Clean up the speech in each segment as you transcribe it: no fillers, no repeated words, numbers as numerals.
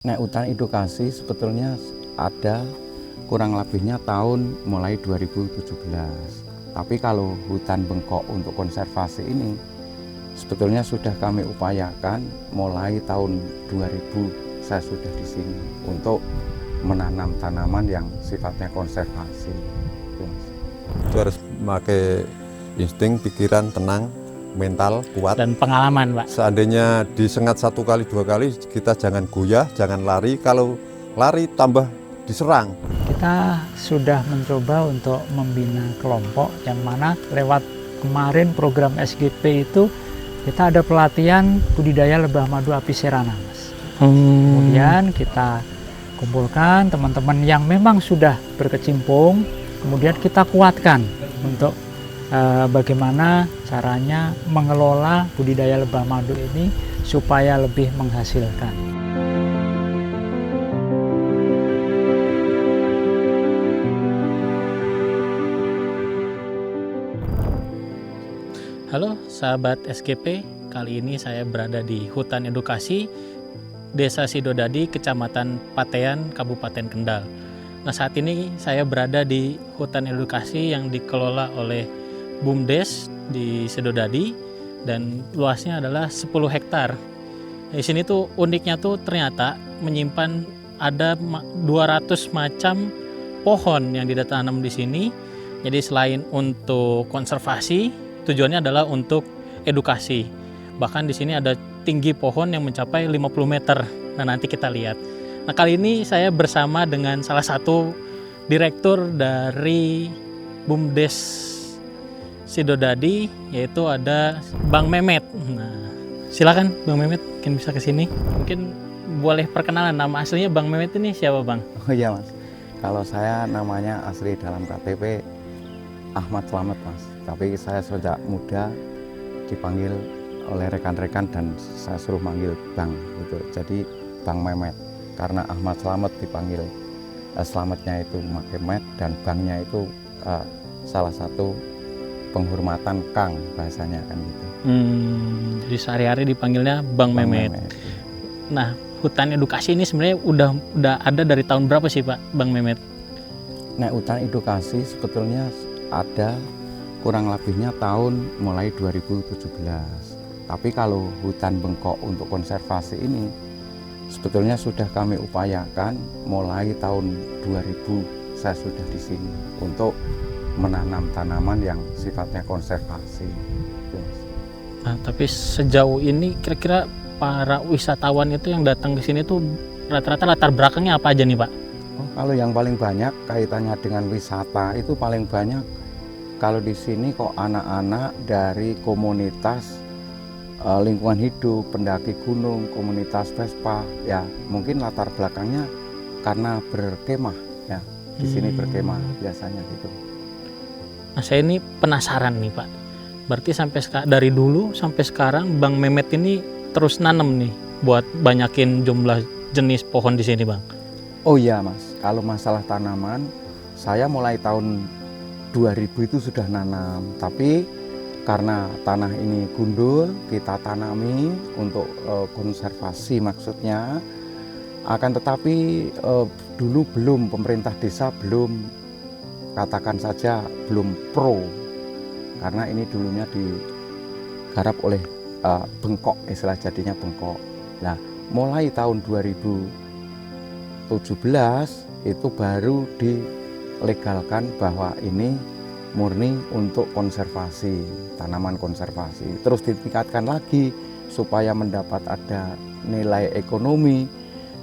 Nah, hutan edukasi sebetulnya ada kurang lebihnya tahun mulai 2017. Tapi kalau hutan bengkok untuk konservasi ini sebetulnya sudah kami upayakan mulai tahun 2000 saya sudah di sini untuk menanam tanaman yang sifatnya konservasi. Itu harus memakai insting, pikiran tenang, mental kuat, dan pengalaman, Pak. Seandainya disengat 1 kali 2 kali, kita jangan goyah, jangan lari. Kalau lari tambah diserang. Kita sudah mencoba untuk membina kelompok yang mana lewat kemarin program SGP itu kita ada pelatihan budidaya lebah madu apicerana, Mas. Kemudian kita kumpulkan teman-teman yang memang sudah berkecimpung, kemudian kita kuatkan untuk bagaimana caranya mengelola budidaya lebah madu ini supaya lebih menghasilkan. Halo sahabat SGP, kali ini saya berada di Hutan Edukasi Desa Sidodadi, Kecamatan Patean, Kabupaten Kendal. Nah, saat ini saya berada di Hutan Edukasi yang dikelola oleh BUMDes di Sidodadi dan luasnya adalah 10 hektar. Di sini tuh uniknya tuh ternyata menyimpan ada 200 macam pohon yang ditanam di sini. Jadi selain untuk konservasi, tujuannya adalah untuk edukasi. Bahkan di sini ada tinggi pohon yang mencapai 50 meter. Nah, nanti kita lihat. Nah, kali ini saya bersama dengan salah satu direktur dari BUMDes Sidodadi, yaitu ada Bang Memet. Nah, silakan Bang Memet, mungkin bisa ke sini. Mungkin boleh perkenalan nama aslinya Bang Memet ini siapa, Bang? Oh iya, Mas. Kalau saya namanya asli dalam KTP Ahmad Slamet, Mas. Tapi saya sejak muda dipanggil oleh rekan-rekan dan saya suruh manggil Bang gitu. Jadi Bang Memet. Karena Ahmad Slamet dipanggil Slametnya itu Memet dan Bangnya itu salah satu penghormatan Kang bahasanya kan gitu. Jadi sehari-hari dipanggilnya Bang Memet. Nah, hutan edukasi ini sebenarnya udah ada dari tahun berapa sih, Pak, Bang Memet? Nah, hutan edukasi sebetulnya ada kurang lebihnya tahun mulai 2017. Tapi kalau hutan bengkok untuk konservasi ini sebetulnya sudah kami upayakan mulai tahun 2000 saya sudah di sini untuk menanam tanaman yang sifatnya konservasi. Nah, tapi sejauh ini kira-kira para wisatawan itu yang datang ke sini tuh rata-rata latar belakangnya apa aja nih, Pak? Oh, kalau yang paling banyak kaitannya dengan wisata itu paling banyak kalau di sini kok anak-anak dari komunitas lingkungan hidup, pendaki gunung, komunitas Vespa, ya mungkin latar belakangnya karena berkemah, ya di sini berkemah biasanya gitu. Nah, saya ini penasaran nih, Pak. Berarti dari dulu sampai sekarang Bang Memet ini terus nanam nih buat banyakin jumlah jenis pohon di sini, Bang. Oh iya, Mas. Kalau masalah tanaman, saya mulai tahun 2000 itu sudah nanam, tapi karena tanah ini gundul, kita tanami untuk konservasi maksudnya. Akan tetapi dulu belum, pemerintah desa belum, katakan saja belum pro, karena ini dulunya digarap oleh bengkok, istilah jadinya bengkok. Nah, mulai tahun 2017 itu baru dilegalkan bahwa ini murni untuk konservasi, tanaman konservasi. Terus ditingkatkan lagi supaya mendapat ada nilai ekonomi,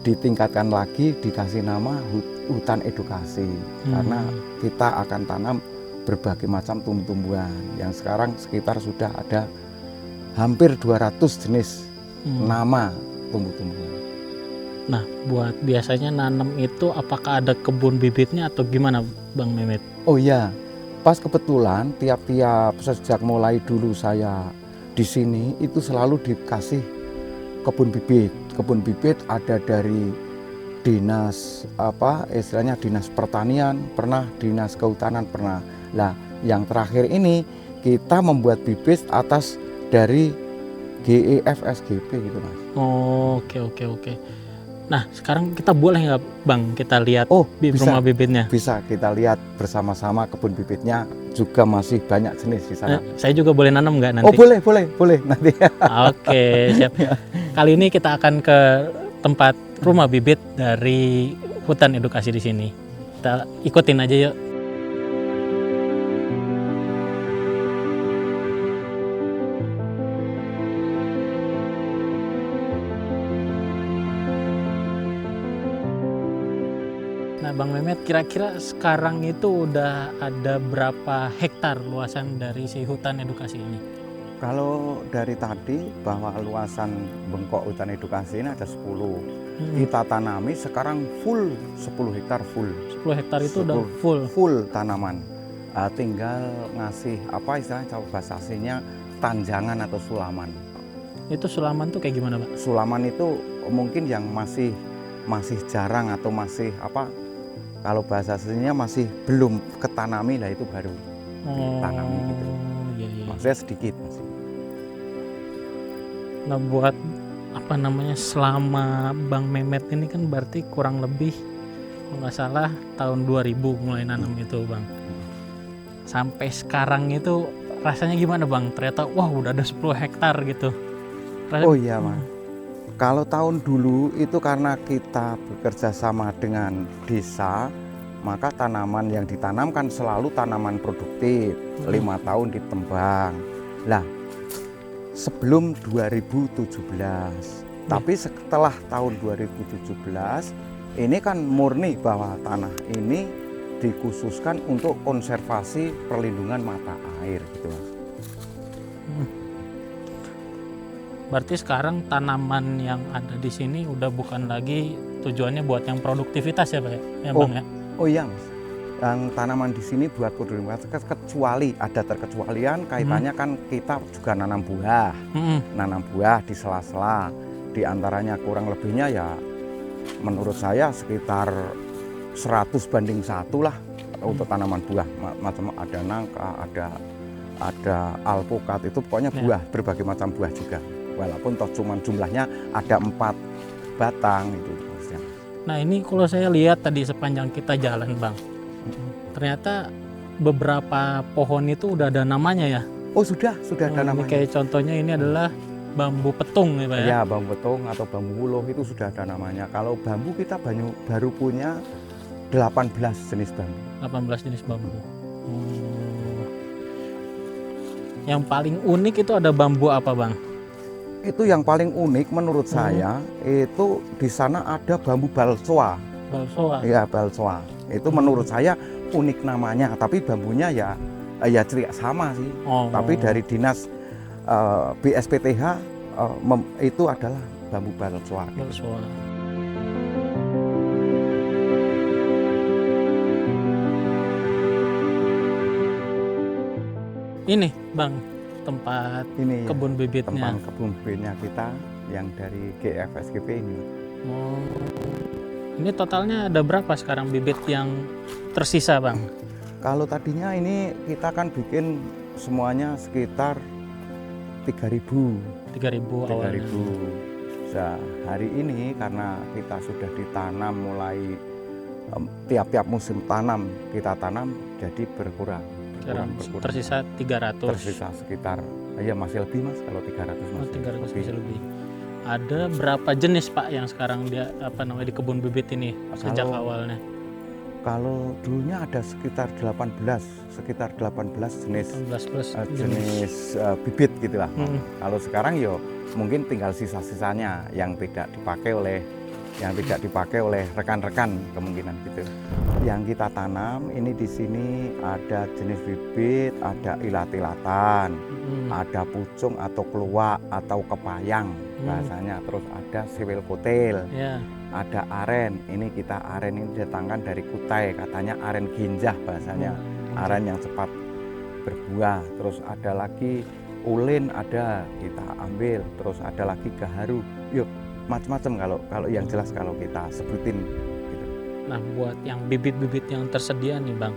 ditingkatkan lagi dikasih nama hutan edukasi. Karena kita akan tanam berbagai macam tumbuh-tumbuhan yang sekarang sekitar sudah ada hampir 200 jenis nama tumbuh-tumbuhan. Nah, buat biasanya nanam itu apakah ada kebun bibitnya atau gimana, Bang Memet? Oh iya, pas kebetulan tiap-tiap sejak mulai dulu saya di sini itu selalu dikasih kebun bibit. Kebun bibit ada dari dinas istilahnya dinas pertanian, pernah dinas kehutanan pernah. Lah, yang terakhir ini kita membuat bibit atas dari GEF SGP gitu, Mas. Oh, oke. Nah, sekarang kita boleh nggak Bang kita lihat Oh, bisa. rumah bibitnya? Bisa kita lihat bersama-sama kebun bibitnya, juga masih banyak jenis di sana. Saya juga boleh nanam nggak nanti? Oh, boleh nanti. Oke, siap. Kali ini kita akan ke tempat rumah bibit dari hutan edukasi di sini. Kita ikutin aja yuk. Nah, Bang Mehmet, kira-kira sekarang itu udah ada berapa hektar luasan dari si hutan edukasi ini? Kalau dari tadi bahwa luasan bengkok hutan edukasi ini ada 10. Kita tanami sekarang full 10 hektar full. 10 hektar itu udah 10 full tanaman. Tinggal ngasih apa istilahnya bahasa aslinya tanjangan atau sulaman. Itu sulaman tuh kayak gimana, Pak? Sulaman itu mungkin yang masih jarang atau masih apa, kalau bahasa aslinya masih belum ketanami, lah itu baru tanami gitu. Iya. Maksudnya sedikit masih. Nah, buat apa namanya, selama Bang Mehmet ini kan berarti kurang lebih kalau nggak salah tahun 2000 mulai nanam itu, Bang. Sampai sekarang itu rasanya gimana, Bang? Ternyata wah udah ada 10 hektar gitu. Oh iya, Mas. Kalau tahun dulu itu karena kita bekerja sama dengan desa, maka tanaman yang ditanam kan selalu tanaman produktif, 5 tahun ditembang. Lah, sebelum 2017. Tapi setelah tahun 2017, ini kan murni bahwa tanah ini dikhususkan untuk konservasi perlindungan mata air gitu, Mas. Berarti sekarang tanaman yang ada di sini udah bukan lagi tujuannya buat yang produktivitas ya, Pak ya, Bang ya? Oh iya, Mas. Yang tanaman di sini buat produktivitas, kecuali ada terkecualian kaitannya kan kita juga nanam buah. Nanam buah di sela-sela. Di antaranya kurang lebihnya ya menurut saya sekitar 100 banding 1 lah untuk tanaman buah. Macam ada nangka, ada alpukat, itu pokoknya buah, berbagai macam buah juga. Walaupun toh cuman jumlahnya ada 4 batang itu. Nah, ini kalau saya lihat tadi sepanjang kita jalan, Bang, ternyata beberapa pohon itu udah ada namanya ya? Oh sudah ada namanya. Kayak contohnya ini adalah bambu petung ya, Pak ya? Ya, bambu petung atau bambu wuluh itu sudah ada namanya. Kalau bambu kita baru punya 18 jenis bambu. 18 jenis bambu. Yang paling unik itu ada bambu apa, Bang? Itu yang paling unik menurut saya, itu di sana ada bambu balsoa. Balsoa? Iya, balsoa. Itu menurut saya unik namanya, tapi bambunya ya sama sih. Tapi dari dinas BSPTH itu adalah bambu balsoa. Balsoa. Ini, Bang, tempat ini kebun bibitnya. Tempat kebun bibitnya kita yang dari GFSGP ini. Ini totalnya ada berapa sekarang bibit yang tersisa, Bang? Kalau tadinya ini kita kan bikin semuanya sekitar 3.000. 3.000 awalnya. 3.000. Nah, hari ini karena kita sudah ditanam mulai tiap-tiap musim tanam kita tanam, jadi berkurang. Tersisa 300. Tersisa sekitar, ya masih lebih, Mas, kalau 300 masih. 300 masih lebih. Ada berapa jenis, Pak, yang sekarang dia di kebun bibit ini sejak awalnya? Kalau dulunya ada sekitar 18 jenis. 18 jenis bibit gitulah. Kalau sekarang yo mungkin tinggal sisa-sisanya yang tidak dipakai oleh rekan-rekan kemungkinan gitu. Yang kita tanam ini di sini ada jenis bibit, ada ilat-ilatan, ada pucung atau keluak atau kepayang bahasanya, terus ada sewil kotil, ada aren. Ini aren ini didatangkan dari Kutai, katanya aren ginjah bahasanya, aren yang cepat berbuah. Terus ada lagi ulin, ada kita ambil, terus ada lagi gaharu. Yuk, macam-macam kalau yang jelas kalau kita sebutin gitu. Nah, buat yang bibit-bibit yang tersedia nih, Bang,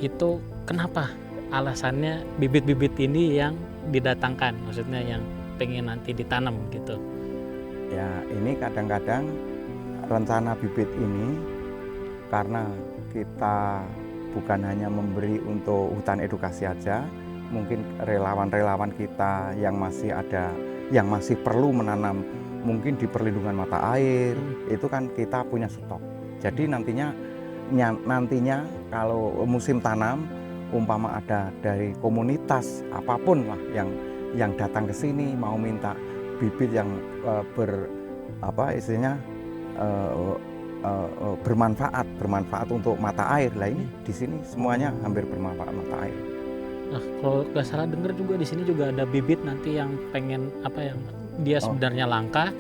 itu kenapa alasannya bibit-bibit ini yang didatangkan, maksudnya yang pengen nanti ditanam gitu? Ya, ini kadang-kadang rencana bibit ini karena kita bukan hanya memberi untuk hutan edukasi aja, mungkin relawan-relawan kita yang masih ada, yang masih perlu menanam mungkin di perlindungan mata air, itu kan kita punya stok. Jadi nantinya kalau musim tanam, umpama ada dari komunitas apapun lah yang datang ke sini mau minta bibit yang bermanfaat untuk mata air lah, ini di sini semuanya hampir bermanfaat mata air. Nah, kalau nggak salah dengar juga di sini juga ada bibit nanti yang pengen yang dia sebenarnya langka,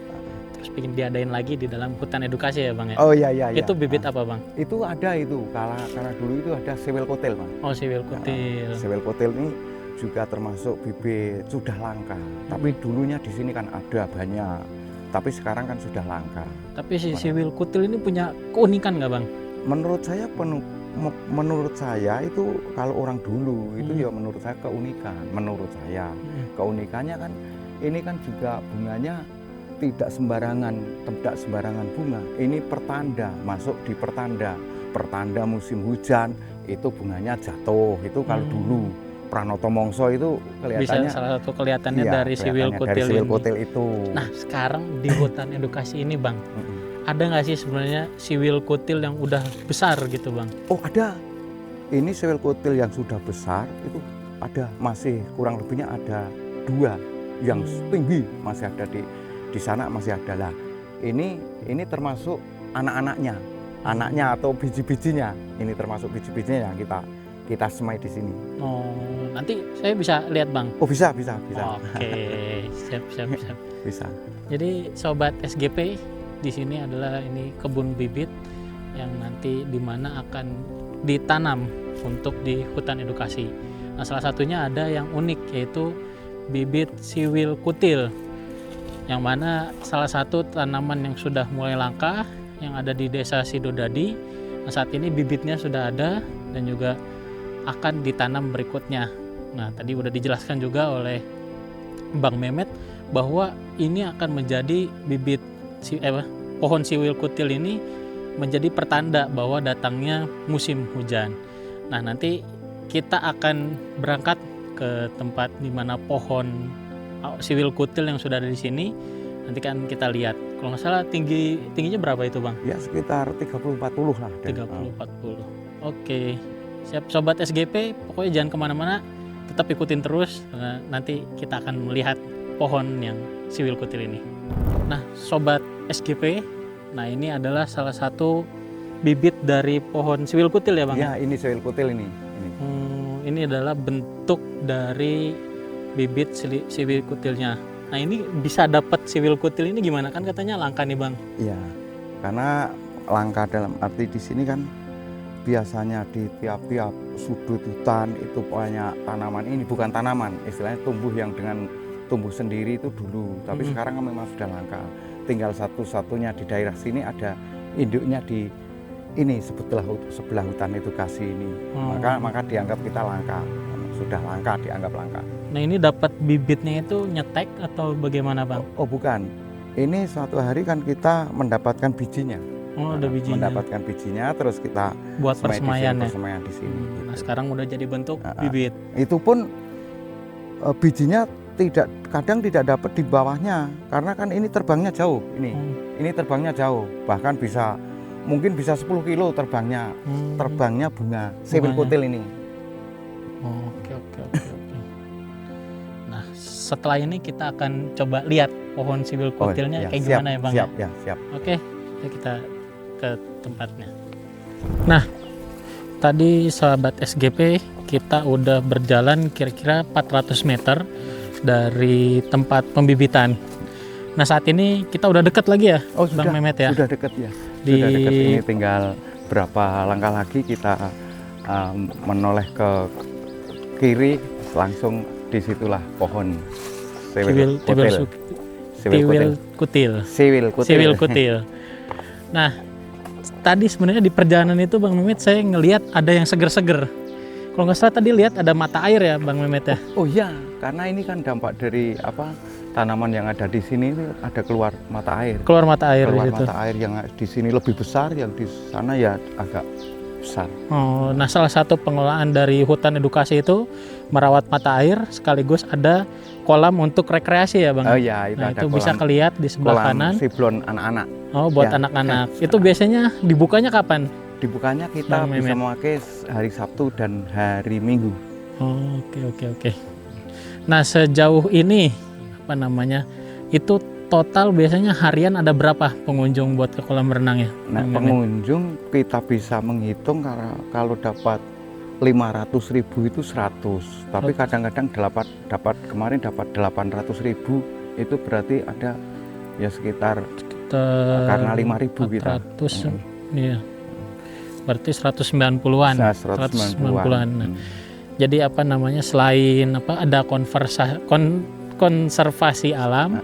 terus pengen diadain lagi di dalam hutan edukasi ya Bang ya? Oh iya. Itu bibit apa Bang? Itu ada itu, karena dulu itu ada sewel kotil Bang. Oh, sewel kotil. Sewel kotil ini juga termasuk bibit sudah langka. Tapi dulunya di sini kan ada banyak, tapi sekarang kan sudah langka. Tapi si sewel kotil ini punya keunikan nggak Bang? Menurut saya itu kalau orang dulu itu ya menurut saya keunikan. Menurut saya keunikannya kan ini kan juga bunganya tidak sembarangan bunga. Ini pertanda, masuk di pertanda musim hujan itu bunganya jatuh. Itu kalau dulu Pranoto Mongso itu kelihatannya bisa salah satu kelihatannya dari sewel kotil itu. Nah, sekarang di hutan edukasi ini Bang, ada nggak sih sebenarnya sewel kotil yang udah besar gitu Bang? Oh ada, ini sewel kotil yang sudah besar itu ada, masih kurang lebihnya ada 2 yang tinggi, masih ada di sana masih ada lah. Ini termasuk anaknya atau biji-bijinya. Ini termasuk biji-bijinya yang kita semai di sini. Oh, nanti saya bisa lihat Bang? Oh bisa. Oke, siap. Bisa. Jadi sobat SGP, di sini adalah ini kebun bibit yang nanti dimana akan ditanam untuk di hutan edukasi. Nah, salah satunya ada yang unik yaitu bibit sewel kotil, yang mana salah satu tanaman yang sudah mulai langka yang ada di Desa Sidodadi. Nah, saat ini bibitnya sudah ada dan juga akan ditanam berikutnya. Nah, tadi udah dijelaskan juga oleh Bang Mehmet bahwa ini akan menjadi bibit pohon sewel kotil ini menjadi pertanda bahwa datangnya musim hujan. Nah, nanti kita akan berangkat ke tempat di mana pohon sewel kotil yang sudah ada di sini. Nanti kan kita lihat. Kalau nggak salah tingginya berapa itu Bang? Ya sekitar 30-40 lah. 30-40. Oke. Siap sobat SGP, pokoknya jangan kemana-mana, tetap ikutin terus, nanti kita akan melihat pohon yang sewel kotil ini. Nah sobat SGP, nah ini adalah salah satu bibit dari pohon sewel kotil ya Bang? Ya ini sewel kotil ini. Ini adalah bentuk dari bibit sewel kotilnya. Nah ini bisa dapat sewel kotil ini gimana? Kan katanya langka nih Bang? Iya, karena langka dalam arti di sini kan biasanya di tiap-tiap sudut hutan itu banyak tanaman, ini bukan tanaman, istilahnya tumbuh yang dengan tumbuh sendiri itu dulu, tapi sekarang kan memang sudah langka. Tinggal satu-satunya di daerah sini ada induknya di ini sebelah hutan edukasi ini. Maka dianggap kita langka, sudah langka, dianggap langka. Nah ini dapat bibitnya itu nyetek atau bagaimana Bang? Oh bukan, ini suatu hari kan kita mendapatkan bijinya. Oh, ada bijinya. Mendapatkan bijinya, terus kita buat persemaian di sini. Gitu. Nah, sekarang udah jadi bentuk bibit. Itu pun bijinya kadang tidak dapat di bawahnya, karena kan ini terbangnya jauh. Ini terbangnya jauh, bahkan mungkin bisa 10 kilo terbangnya. Terbangnya bunga sewel kotil ini. Oke. Nah, setelah ini kita akan coba lihat pohon sewel kotilnya kayak gimana ya Bang? Siap. Oke, kita ke tempatnya. Nah, tadi sahabat SGP kita udah berjalan kira-kira 400 meter dari tempat pembibitan. Nah, saat ini kita udah dekat lagi ya, Bang Mehmet ya? Sudah dekat ya. Sudah dekat, ini tinggal berapa langkah lagi kita menoleh ke kiri, langsung disitulah pohon sewel kotil. Nah, tadi sebenarnya di perjalanan itu Bang Mehmet saya ngelihat ada yang seger-seger. Kalau nggak salah tadi lihat ada mata air ya Bang Mehmet ya? Oh iya, karena ini kan dampak dari tanaman yang ada di sini itu ada keluar mata air. Keluar mata air Keluar gitu. mata air yang di sini lebih besar, yang di sana ya agak besar. Oh, nah salah satu pengelolaan dari hutan edukasi itu merawat mata air sekaligus ada kolam untuk rekreasi ya Bang. Oh ya, itu Nah, ada itu bisa kolam, kelihatan di sebelah kolam kanan. siblon anak-anak. Oh, buat Ya. anak-anak. Itu biasanya dibukanya kapan? Dibukanya kita Bang bisa Mehmet. memakai hari Sabtu dan hari Minggu. Oh, oke. Nah, sejauh ini apa namanya? Itu total biasanya harian ada berapa pengunjung buat ke kolam renang ya? Nah, Bang Mehmet? pengunjung kita bisa menghitung karena kalau dapat 500.000 itu 100, tapi Oh. kadang-kadang kemarin dapat 800.000, itu berarti ada ya sekitar karena 5.000 kita. 400, iya. Berarti 190-an. Nah, 190-an. Nah, jadi apa namanya, selain apa ada konservasi alam,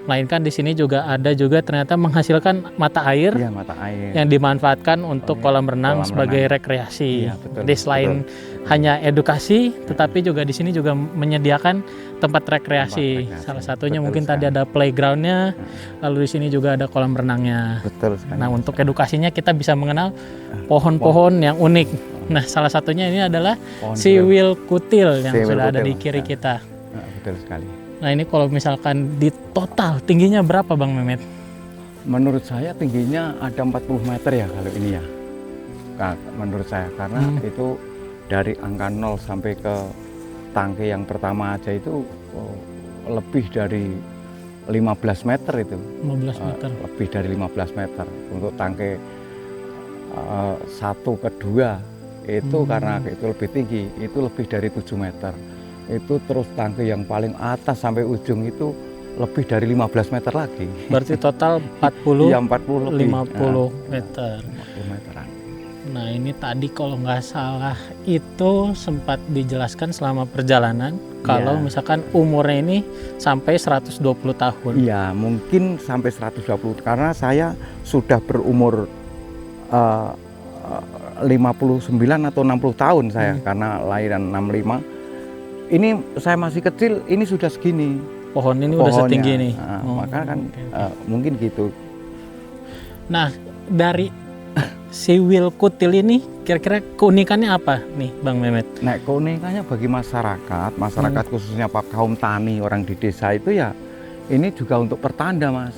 melainkan di sini juga ada ternyata menghasilkan mata air Iya, mata air. yang dimanfaatkan untuk iya. kolam renang Kolam sebagai renang. rekreasi. Iya, betul, Jadi selain betul. hanya edukasi, tetapi juga di sini juga menyediakan tempat rekreasi. Tempat rekreasi, Salah satunya betul mungkin tadi sekali. ada playgroundnya, lalu di sini juga ada kolam renangnya. Betul sekali. Nah, untuk edukasinya kita bisa mengenal pohon-pohon yang unik. Nah, salah satunya ini adalah Pohon siwil kutil yang Siwil sudah ada kutil, di kiri ya. kita. Nah, betul sekali. Nah, ini kalau misalkan di total tingginya berapa Bang Mehmet? Menurut saya tingginya ada 40 meter ya kalau ini ya. Nah, menurut saya karena itu dari angka 0 sampai ke tangki yang pertama aja itu lebih dari 15 meter itu. 15 meter. Lebih dari 15 meter untuk tangki 1 ke 2 itu karena itu lebih tinggi, itu lebih dari 7 meter. Itu terus tangki yang paling atas sampai ujung itu lebih dari 15 meter lagi. Berarti total 40, Iya, 40 lebih. 50 meter. 50 meteran. Nah, ini tadi kalau nggak salah itu sempat dijelaskan selama perjalanan kalau Iya. misalkan umurnya ini sampai 120 tahun. Iya, mungkin sampai 120 karena saya sudah berumur 59 atau 60 tahun saya karena lahiran 65. Ini saya masih kecil, ini sudah segini. Pohon ini udah pohonnya. setinggi ini. Nah, Oh, maka kan oke. mungkin gitu. Nah, dari siwil kutil ini kira-kira keunikannya apa nih Bang Mehmet? Nah, keunikannya bagi masyarakat khususnya Pak kaum tani orang di desa itu ya ini juga untuk pertanda, Mas.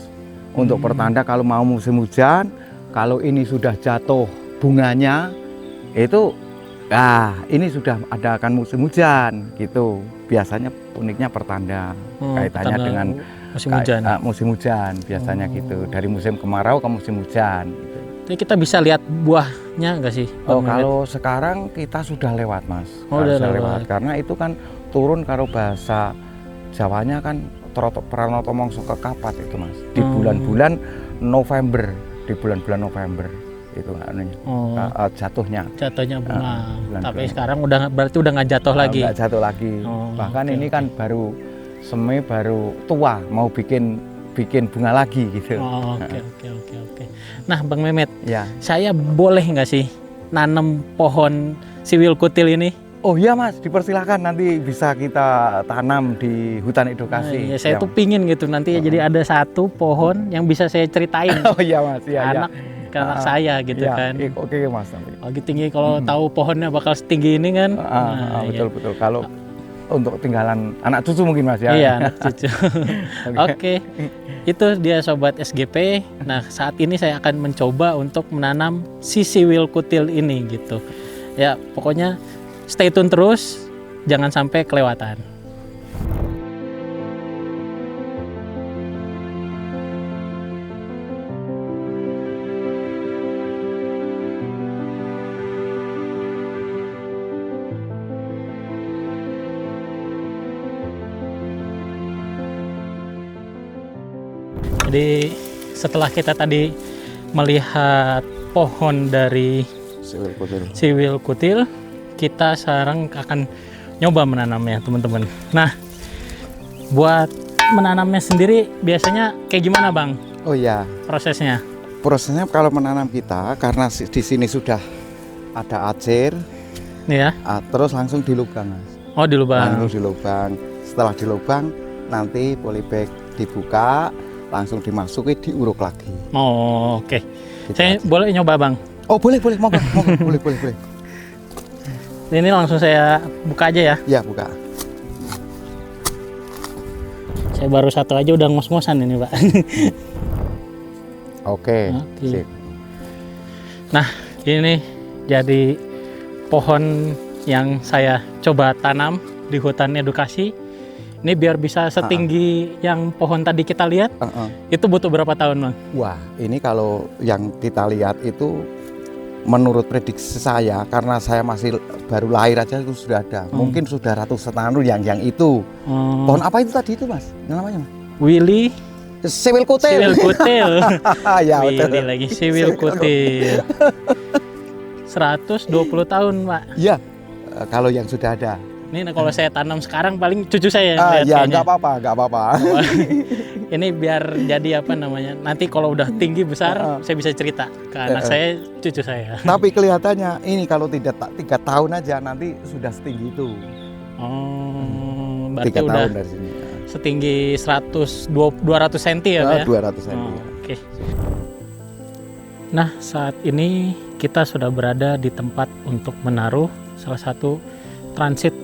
Untuk pertanda kalau mau musim hujan, kalau ini sudah jatuh bunganya itu ini sudah ada akan musim hujan gitu. Biasanya uniknya pertanda kaitannya pertanda dengan musim hujan. musim hujan biasanya gitu. Dari musim kemarau ke musim hujan gitu. Jadi kita bisa lihat buahnya nggak sih Oh, Bang Mehmet? kalau sekarang kita sudah lewat, Mas. Oh, udah Sudah lewat. Karena itu kan turun kalau bahasa Jawanya kan pranoto mongso kekapat itu, Mas. Di bulan-bulan November, itu jatuhnya. Jatuhnya bunga. bulan Tapi bulan. sekarang berarti udah nggak jatuh lagi. Nggak jatuh lagi. Oh, Bahkan oke, ini kan baru semi baru tua, mau bikin bunga lagi gitu. Oh, oke. Nah, Bang Mehmet, Ya. saya boleh nggak sih nanam pohon siwil kutil ini? Oh iya, Mas, dipersilahkan nanti bisa kita tanam di hutan edukasi. Iya, saya tuh pingin gitu nanti jadi ada satu pohon yang bisa saya ceritain Oh iya, Mas, iya. anak ke anak saya gitu Iya, kan. Oke, Mas. Lagi tinggi kalau tahu pohonnya bakal setinggi ini kan. Betul. Kalau untuk tinggalan anak cucu mungkin, Mas ya. Iya, anak cucu. Oke. Itu dia sobat SGP. Nah, saat ini saya akan mencoba untuk menanam si siwil kutil ini gitu. Ya, pokoknya stay tune terus, jangan sampai kelewatan. Jadi setelah kita tadi melihat pohon dari siwil kutil, kita sekarang akan nyoba menanamnya, teman-teman. Nah, buat menanamnya sendiri biasanya kayak gimana, Bang? Oh iya, Prosesnya? prosesnya kalau menanam kita karena di sini sudah ada acir, Nih ya. terus langsung dilubang, Mas. Oh, di lubang. Langsung dilubang. Setelah dilubang nanti polybag dibuka, langsung dimasuki, diuruk lagi. Oh, oke. Gitu Saya aja. boleh nyoba Bang? Oh boleh, monggo, boleh. Ini langsung saya buka aja ya. Ya buka. Saya baru satu aja udah ngos-ngosan ini Pak. Oke. Oke. Sip. Nah, ini jadi pohon yang saya coba tanam di hutan edukasi. Ini biar bisa setinggi yang pohon tadi kita lihat, itu butuh berapa tahun Bang? Wah, ini kalau yang kita lihat itu menurut prediksi saya, karena saya masih baru lahir aja itu sudah ada. Mungkin sudah ratusan tahun yang itu. Pohon apa itu tadi itu Mas? Namanya Mas? Willy Siwil kutil. Siwil kutil. Ya Willy betul. lagi siwil kutil. 120 tahun Pak. Iya. Kalau yang sudah ada. Ini kalau saya tanam sekarang paling cucu saya yang lihat Ya kayaknya. nggak apa-apa. Ini biar jadi apa namanya? Nanti kalau udah tinggi besar, saya bisa cerita ke anak saya, cucu saya. Tapi kelihatannya ini kalau tidak 3 tahun aja nanti sudah setinggi itu. Oh, berarti 3 udah tahun dari sini. setinggi 200 cm ya Pak ya? 200 cm. Oh, oke. Nah, saat ini kita sudah berada di tempat untuk menaruh salah satu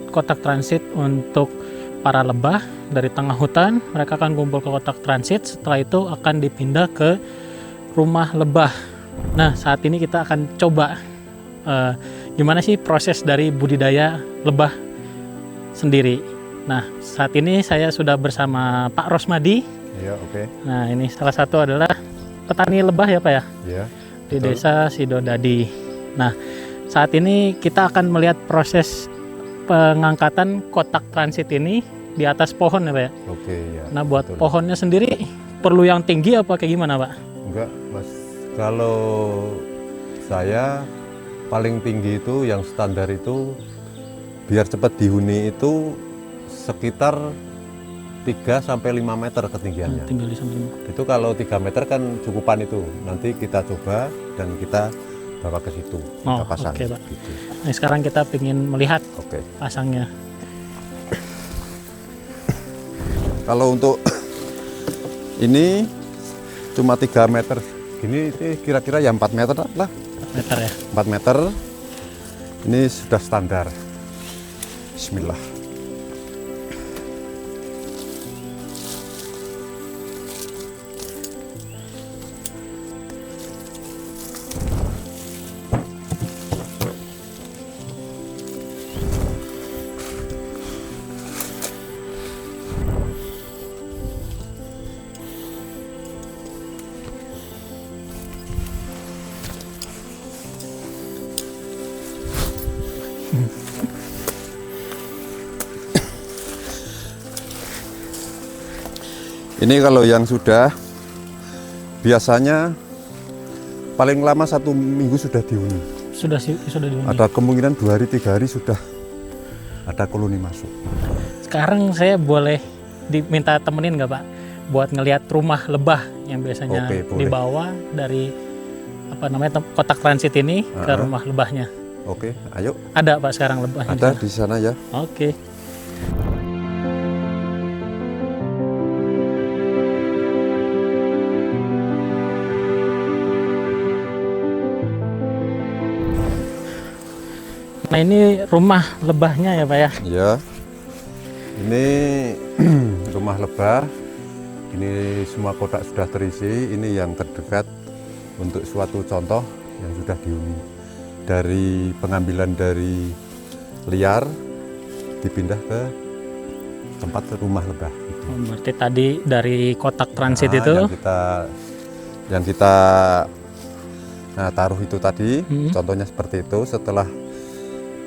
kotak transit untuk para lebah dari tengah hutan. Mereka akan kumpul ke kotak transit, setelah itu akan dipindah ke rumah lebah. Nah, saat ini kita akan coba gimana sih proses dari budidaya lebah sendiri. Nah, saat ini saya sudah bersama Pak Rosmadi. Iya, oke. Nah, ini salah satu adalah petani lebah ya Pak ya? Iya. Di Betul. Desa Sidodadi. Nah, saat ini kita akan melihat proses pengangkatan kotak transit ini di atas pohon ya Pak ya? Oke, ya. Nah, buat betul. pohonnya sendiri perlu yang tinggi apa kayak gimana Pak? Enggak, Mas. Kalau saya paling tinggi itu yang standar itu biar cepat dihuni itu sekitar 3 sampai 5 meter ketinggiannya. Tinggal di samping. Itu kalau 3 meter kan cukupan itu. Nanti kita coba dan kita bawa ke situ, kita Oh, pasang. oke, Pak. Gitu. Nah, sekarang kita ingin melihat Oke. pasangnya. Kalau untuk ini cuma 3 meter. Gini kira-kira ya 4 meter lah. Meter ya. 4 meter. Ini sudah standar. Bismillah. Ini kalau yang sudah biasanya paling lama 1 minggu sudah dihuni. Sudah dihuni. Ada kemungkinan 2 hari 3 hari sudah ada koloni masuk. Sekarang saya boleh diminta temenin nggak Pak buat ngelihat rumah lebah yang biasanya Oke, boleh. dibawa dari apa namanya kotak transit ini ke rumah lebahnya. Oke, ayo. Ada Pak sekarang lebahnya? Ada di sana ya. Oke. Nah, ini rumah lebahnya ya Pak ya? Ya. Ini rumah lebah. Ini semua kotak sudah terisi. Ini yang terdekat untuk suatu contoh yang sudah dihuni. Dari pengambilan dari liar dipindah ke tempat rumah lebah. Oh, berarti tadi dari kotak transit Nah, itu yang kita taruh itu tadi, contohnya seperti itu. Setelah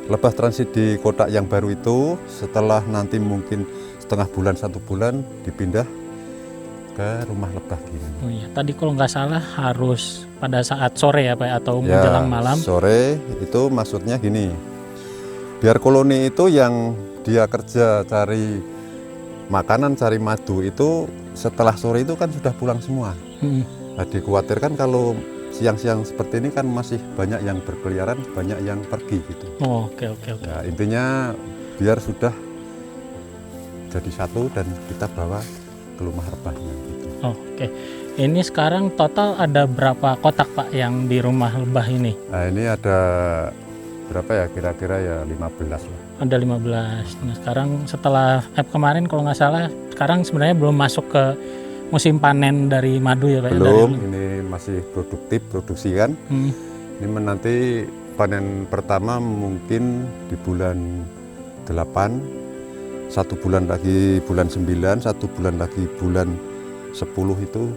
lebah transit di kotak yang baru itu, setelah nanti mungkin setengah bulan 1 bulan dipindah ke rumah lebah gini. Oh iya, tadi kalau nggak salah harus pada saat sore ya Pak atau Ya, menjelang malam. sore itu maksudnya gini, biar koloni itu yang dia kerja cari makanan, cari madu itu setelah sore itu kan sudah pulang semua. Nah, dikhawatirkan kalau siang-siang seperti ini kan masih banyak yang berkeliaran, banyak yang pergi gitu. Oh, oke. Ya, intinya biar sudah jadi satu dan kita bawa ke rumah rebahnya gitu. Oke. Ini sekarang total ada berapa kotak Pak yang di rumah lebah ini? Nah, ini ada berapa ya, kira-kira ya 15 lah. Ada 15. Nah sekarang setelah kemarin kalau nggak salah, sekarang sebenarnya belum masuk ke musim panen dari madu ya Pak? Belum, ini masih produktif, produksi kan. Hmm. Ini nanti panen pertama mungkin di bulan 8, 1 bulan lagi bulan 9, 1 bulan lagi bulan 10 itu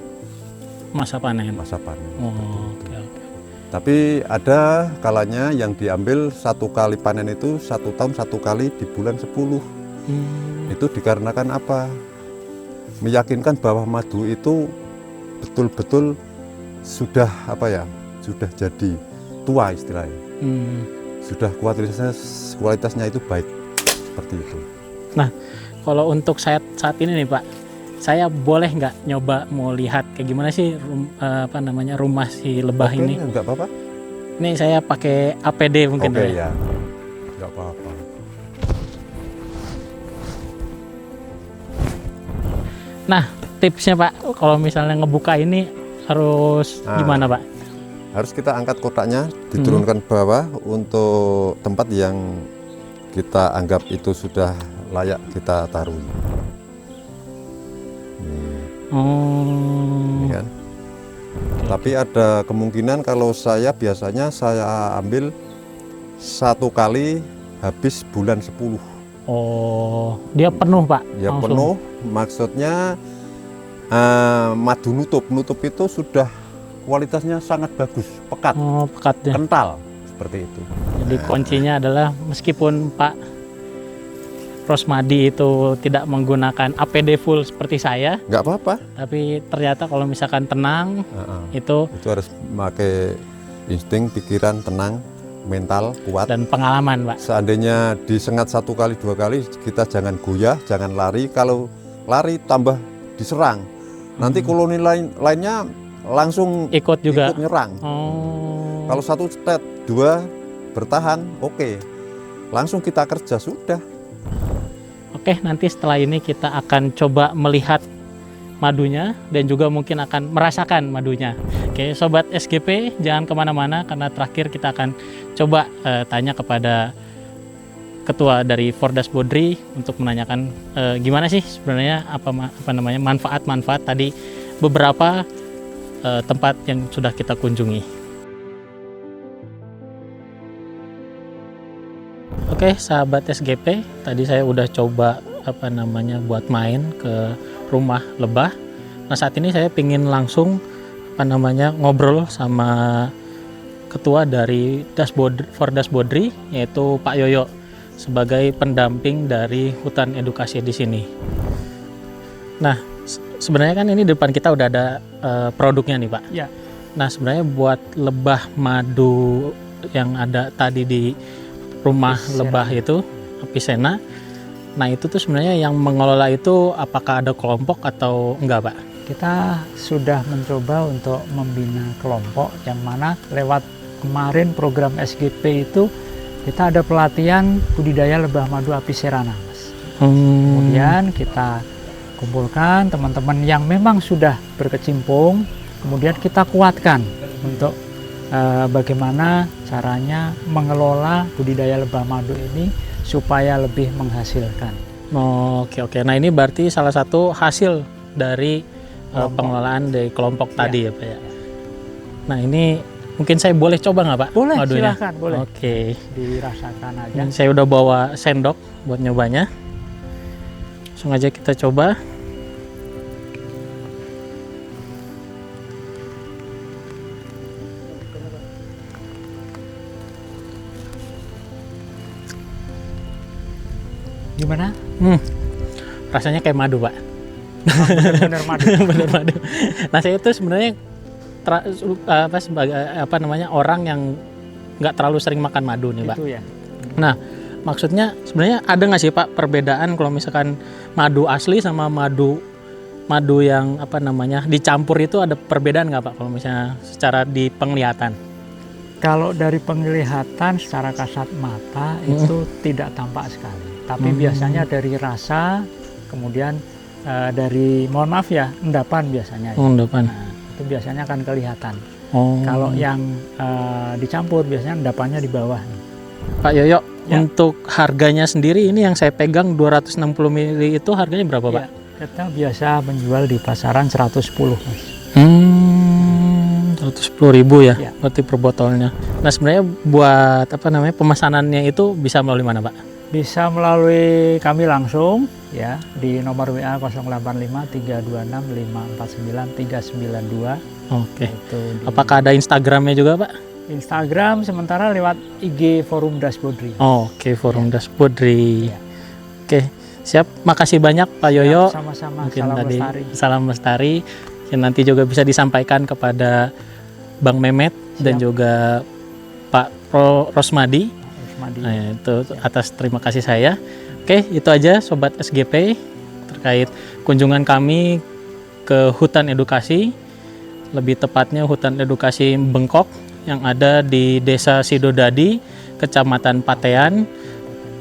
Masa panen. masa panen. Oh, Seperti itu. oke, oke. Tapi ada kalanya yang diambil 1 kali panen itu 1 tahun 1 kali di bulan 10. Itu dikarenakan apa? Meyakinkan bahwa madu itu betul-betul sudah apa ya? Sudah jadi tua istilahnya. Sudah kualitasnya itu baik, seperti itu. Nah, kalau untuk saat ini nih Pak, saya boleh nggak nyoba mau lihat kayak gimana sih rumah si lebah Oke, ini? enggak apa-apa. Ini saya pakai APD mungkin Oke ya. ya, enggak apa-apa. Nah, tipsnya Pak, kalau misalnya ngebuka ini harus gimana Pak? Harus kita angkat kotaknya, diturunkan bawah untuk tempat yang kita anggap itu sudah layak kita taruh. Ini kan. Tapi ada kemungkinan kalau saya biasanya saya ambil 1 kali habis bulan 10. Oh, dia penuh Pak? Ya langsung? penuh, maksudnya madu nutup itu sudah kualitasnya sangat bagus, pekat, Oh, pekatnya. kental, seperti itu. Jadi kuncinya adalah meskipun Pak Rosmadi itu tidak menggunakan APD full seperti saya, Nggak apa-apa. tapi ternyata kalau misalkan tenang itu Itu harus pakai insting, pikiran, tenang, mental, kuat. dan pengalaman Pak. Seandainya disengat 1 kali 2 kali, kita jangan goyah, jangan lari. Kalau lari tambah diserang. Nanti koloni lainnya langsung Ikut juga. ikut nyerang. Oh. Kalau 1 stet, 2 bertahan, oke. Langsung kita kerja sudah. Oke, nanti setelah ini kita akan coba melihat madunya dan juga mungkin akan merasakan madunya. Oke, Sobat SGP, jangan kemana-mana karena terakhir kita akan coba tanya kepada Ketua dari Fordas Bodri untuk menanyakan gimana sih sebenarnya manfaat-manfaat tadi beberapa tempat yang sudah kita kunjungi. Oke, sahabat SGP, tadi saya udah coba buat main ke rumah lebah. Nah, saat ini saya pingin langsung ngobrol sama ketua dari Fordas Bodri, yaitu Pak Yoyo, sebagai pendamping dari hutan edukasi di sini. Nah, sebenarnya kan ini di depan kita udah ada produknya nih Pak. Ya. Nah, sebenarnya buat lebah madu yang ada tadi di rumah lebah itu, Apisena. Nah, itu tuh sebenarnya yang mengelola itu apakah ada kelompok atau enggak Pak? Kita sudah mencoba untuk membina kelompok yang mana lewat kemarin program SGP itu kita ada pelatihan budidaya lebah madu Apiserana, Mas. Kemudian kita kumpulkan teman-teman yang memang sudah berkecimpung, kemudian kita kuatkan untuk bagaimana caranya mengelola budidaya lebah madu ini supaya lebih menghasilkan. Oke. Nah, ini berarti salah satu hasil dari pengelolaan dari kelompok tadi ya Pak ya. Nah, ini mungkin saya boleh coba nggak Pak? Boleh, madunya? silahkan, boleh. Oke. Dirasakan aja. Ini saya udah bawa sendok buat nyobanya. Langsung aja kita coba. Gimana? Rasanya kayak madu Pak. Benar-benar madu. Bener madu. Nah, saya itu sebenarnya sebagai orang yang nggak terlalu sering makan madu nih Pak. Itu ya. Nah, maksudnya sebenarnya ada nggak sih Pak perbedaan kalau misalkan madu asli sama madu yang dicampur itu, ada perbedaan nggak Pak kalau misalnya secara di penglihatan? Kalau dari penglihatan secara kasat mata itu tidak tampak sekali. Tapi biasanya dari rasa kemudian dari, mohon maaf ya, endapan biasanya. Oh, endapan. Nah, itu biasanya akan kelihatan. Oh. Kalau yang dicampur biasanya endapannya di bawah. Pak Yoyo, Ya. untuk harganya sendiri ini yang saya pegang 260 ml itu harganya berapa, Pak? Ya, kita biasa menjual di pasaran 110, Mas. 110.000 ya, Ya. berarti per botolnya. Nah, sebenarnya buat pemesanannya itu bisa melalui mana, Pak? Bisa melalui kami langsung ya di nomor WA 085 326 549 392. Oke. Itu di Apakah ada Instagramnya juga, Pak? Instagram, sementara lewat IG Forum Das Bodri. Oke, Forum Das Bodri. Ya. Oke, siap. Makasih banyak Pak Yoyo. Sama-sama. Mungkin Salam tadi lestari. salam lestari. Yang nanti juga bisa disampaikan kepada Bang Mehmet dan Siap. juga Pak Rosmadi. Madi. Nah, itu atas terima kasih saya. Oke, itu aja Sobat SGP terkait kunjungan kami ke hutan edukasi, lebih tepatnya hutan edukasi Bengkok yang ada di Desa Sidodadi, Kecamatan Patean,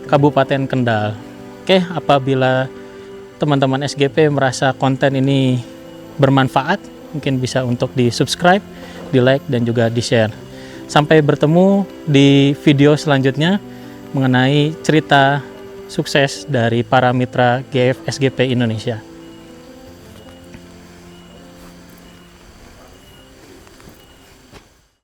Kabupaten Kendal. Oke, apabila teman-teman SGP merasa konten ini bermanfaat, mungkin bisa untuk di-subscribe, di-like, dan juga di-share. Sampai bertemu di video selanjutnya mengenai cerita sukses dari para mitra GF SGP Indonesia.